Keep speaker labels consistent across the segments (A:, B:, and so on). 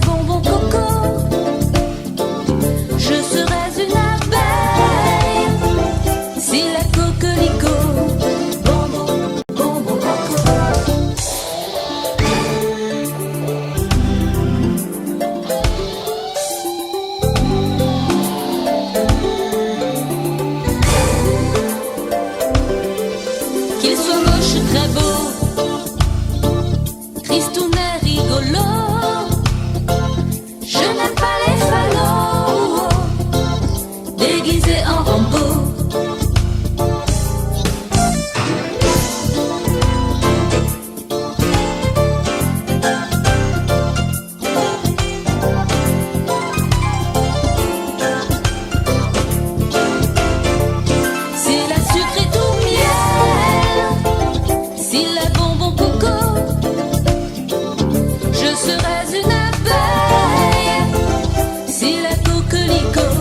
A: bonbons coco. Je serais une abeille si la coquelicot. Bonbon, bonbon coco. Qu'il soit moche ou très beau, tristoun et rigolo, je n'aime pas les falots déguisés en Rambo. Si la sucre est tout miel, si la bonbon coco, je serais une abeille si la coquelicot.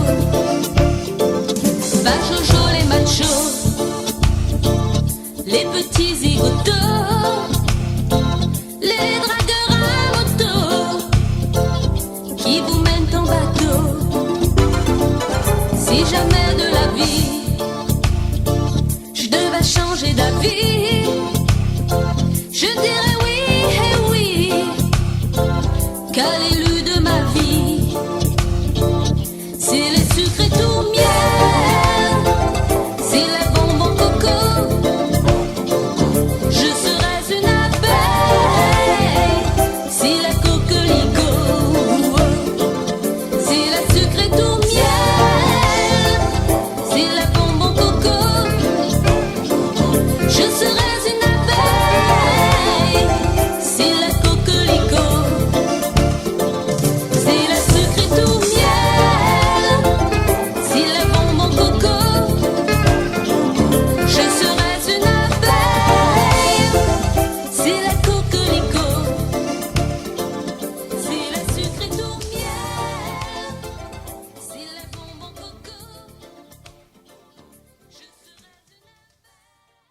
A: Pas Jojo les machos, les petits zigotos, les dragueurs à moto qui vous mènent en bateau. Si jamais de la vie je devais changer d'avis, je dirais oui et oui qu'à l'élu de ma vie, c'est les